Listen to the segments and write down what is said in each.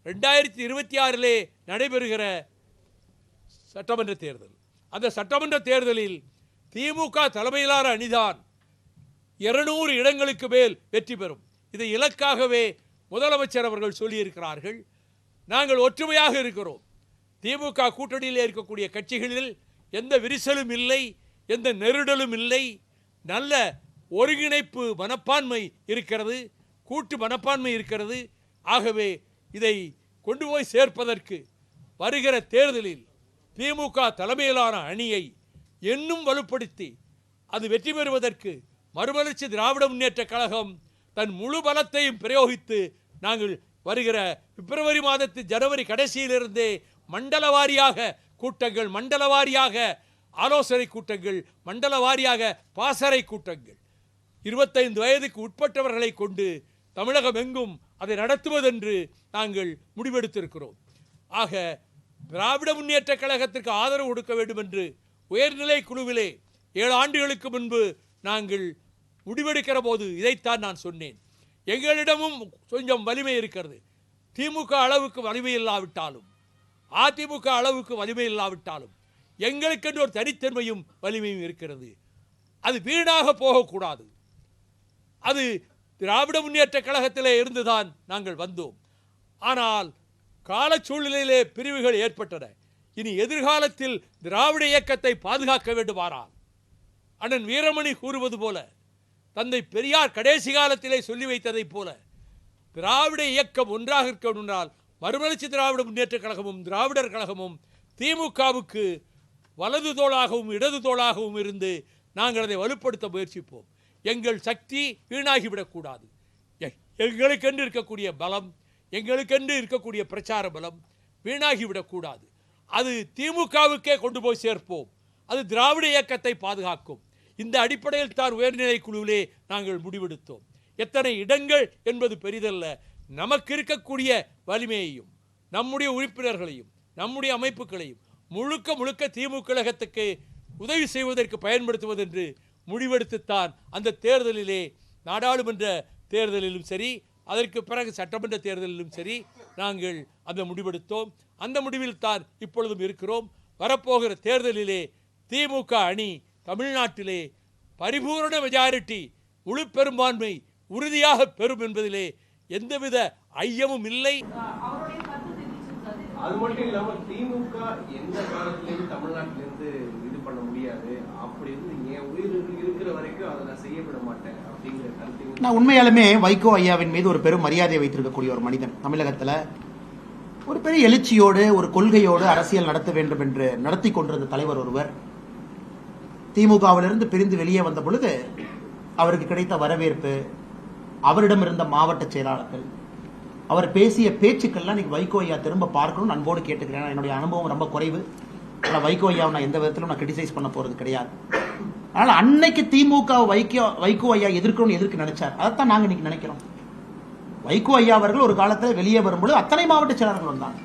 2026 நடைபெறுகிற சட்டமன்ற தேர்தல். அந்த சட்டமன்ற தேர்தலில் திமுக தலைமையிலான அணிதான் 200 இடங்களுக்கு மேல் வெற்றி பெறும். இதை இலக்காகவே முதலமைச்சர் அவர்கள் சொல்லியிருக்கிறார்கள். நாங்கள் ஒற்றுமையாக இருக்கிறோம். திமுக கூட்டணியில் இருக்கக்கூடிய கட்சிகளில் எந்த விரிசலும் இல்லை, எந்த நெருடலும் இல்லை. நல்ல ஒருங்கிணைப்பு மனப்பான்மை இருக்கிறது, கூட்டு மனப்பான்மை இருக்கிறது. ஆகவே இதை கொண்டு போய் சேர்ப்பதற்கு வருகிற தேர்தலில் திமுக தலைமையிலான அணியை இன்னும் வலுப்படுத்தி அது வெற்றி பெறுவதற்கு மறுமலர்ச்சி திராவிட முன்னேற்ற கழகம் தன் முழு பலத்தையும் பிரயோகித்து நாங்கள் வருகிற பிப்ரவரி மாதத்து ஜனவரி கடைசியிலிருந்தே மண்டல வாரியாக கூட்டங்கள், மண்டல வாரியாக ஆலோசனை கூட்டங்கள், மண்டல வாரியாக பாசறை கூட்டங்கள் 25 வயதுக்கு உட்பட்டவர்களை கொண்டு தமிழகம் எங்கும் அதை நடத்துவதென்று நாங்கள் முடிவெடுத்திருக்கிறோம். ஆக திராவிட முன்னேற்ற கழகத்திற்கு ஆதரவு கொடுக்க வேண்டும் என்று உயர்நிலை குழுவிலே 7 ஆண்டுகளுக்கு முன்பு நாங்கள் முடிவெடுக்கிற போது இதைத்தான் நான் சொன்னேன். எங்களிடமும் கொஞ்சம் வலிமை இருக்கிறது. திமுக அளவுக்கு வலிமை இல்லாவிட்டாலும், அதிமுக அளவுக்கு வலிமை இல்லாவிட்டாலும் எங்களுக்கென்று ஒரு தனித்தன்மையும் வலிமையும் இருக்கிறது. அது வீணாக போகக்கூடாது. அது திராவிட முன்னேற்ற கழகத்திலே இருந்துதான் நாங்கள் வந்தோம். ஆனால் கால சூழ்நிலையிலே பிரிவுகள் ஏற்பட்டன. இனி எதிர்காலத்தில் திராவிட இயக்கத்தை பாதுகாக்க வேண்டுமானால் அண்ணன் வீரமணி கூறுவது போல, தந்தை பெரியார் கடைசி காலத்திலே சொல்லி வைத்ததைப் போல திராவிட இயக்கம் ஒன்றாக இருக்க வேண்டுமானால் மறுமலர்ச்சி திராவிட முன்னேற்ற கழகமும் திராவிடர் கழகமும் திமுகவுக்கு வலது தோளாகவும் இடது தோளாகவும் இருந்து நாங்கள் அதை வலுப்படுத்த முயற்சிப்போம். எங்கள் சக்தி வீணாகிவிடக்கூடாது. எங்களுக்கென்று இருக்கக்கூடிய பலம், எங்களுக்கென்று இருக்கக்கூடிய பிரச்சார பலம் வீணாகிவிடக்கூடாது. அது திமுகவுக்கே கொண்டு போய் சேர்ப்போம். அது திராவிட இயக்கத்தை பாதுகாக்கும். இந்த அடிப்படையில் தான் உயர்நிலை குழுவிலே நாங்கள் முடிவெடுத்தோம். எத்தனை இடங்கள் என்பது பெரிதல்ல. நமக்கு இருக்கக்கூடிய வலிமையையும் நம்முடைய உறுப்பினர்களையும் நம்முடைய அமைப்புகளையும் முழுக்க முழுக்க திமுக கழகத்துக்கு உதவி செய்வதற்கு பயன்படுத்துவதென்று முடிவெடுத்துத்தான் அந்த தேர்தலிலே, நாடாளுமன்ற தேர்தலிலும் சரி, அதற்கு பிறகு சட்டமன்ற தேர்தலிலும் சரி, நாங்கள் அந்த முடிவெடுத்தோம். அந்த முடிவில் தான் இப்பொழுதும் இருக்கிறோம். வரப்போகிற தேர்தலிலே திமுக அணி தமிழ்நாட்டிலே பரிபூரண மெஜாரிட்டி, முழு பெரும்பான்மை உறுதியாக பெறும் என்பதிலே எந்தவித ஐயமும் இல்லை. அது மட்டும் இல்லாம திமுக எந்த காலத்திலேயும் தமிழ்நாட்டிலிருந்து இது பண்ண முடியாது, அப்படி இருந்து என் உயிர் இருக்கிற வரைக்கும் அதை நான் செய்யப்பட மாட்டேன் அப்படிங்கிற கருத்து. நான் உண்மையாலுமே வைகோ ஐயாவின் மீது ஒரு பெரும் மரியாதை வைத்திருக்கக்கூடிய ஒரு மனிதன். தமிழகத்துல ஒரு பெரிய எழுச்சியோடு ஒரு கொள்கையோடு அரசியல் நடத்த வேண்டும் என்று நடத்தி கொண்டிருந்த தலைவர் ஒருவர் திமுகவிலிருந்து பிரிந்து வெளியே வந்த பொழுது அவருக்கு கிடைத்த வரவேற்பு, அவரிடம் இருந்த மாவட்ட செயலாளர்கள், அவர் பேசிய பேச்சுக்கள்லாம் இன்னைக்கு வைகோ ஐயா திரும்ப பார்க்கணும்னு அன்போடு கேட்டுக்கிறேன். என்னுடைய அனுபவம் ரொம்ப குறைவு. ஆனால் வைகோ ஐயாவை நான் எந்த விதத்திலும் நான் கிரிட்டிசைஸ் பண்ண போறது கிடையாது. அதனால அன்னைக்கு திமுக வைகோ ஐயா எதிர்க்கணும்னு எதிர்க்க நினைச்சார். அதைத்தான் நாங்கள் இன்னைக்கு நினைக்கிறோம். வைகோ ஐயா அவர்கள் ஒரு காலத்தில் வெளியே வரும்பொழுது அத்தனை மாவட்ட செயலாளர்கள் வந்தாங்க.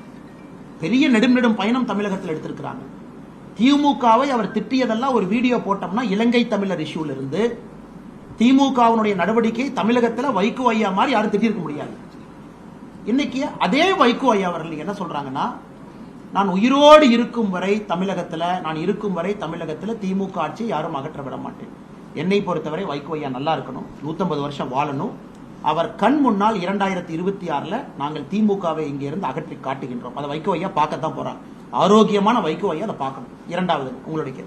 பெரிய நெடும் பயணம் தமிழகத்தில் எடுத்திருக்கிறாங்க. திமுகவை அவர் திட்டியதெல்லாம் ஒரு வீடியோ போட்டோம்னா இலங்கை தமிழர் இஷ்யூல இருந்து திமுகவினுடைய நடவடிக்கை தமிழகத்தில் வைகோ ஐயா மாதிரி யாரும் திட்டிருக்க முடியாது. இன்னைக்கு அதே வைகோ ஐயா அவர்கள் என்ன சொல்றாங்கன்னா, நான் உயிரோடு இருக்கும் வரை தமிழகத்தில் திமுக ஆட்சி யாரும் அகற்ற விட மாட்டேன். என்னை பொறுத்தவரை வைகோ ஐயா நல்லா இருக்கணும், 150 வருஷம் வாழணும். அவர் கண் முன்னால் 2026 நாங்கள் திமுகவை இங்கே இருந்து அகற்றி காட்டுகின்றோம். அதை வைகோ ஐயா பார்க்கத்தான் போறாங்க. ஆரோக்கியமான வைகோ ஐயா அதை பார்க்கணும். இரண்டாவது உங்களுடைய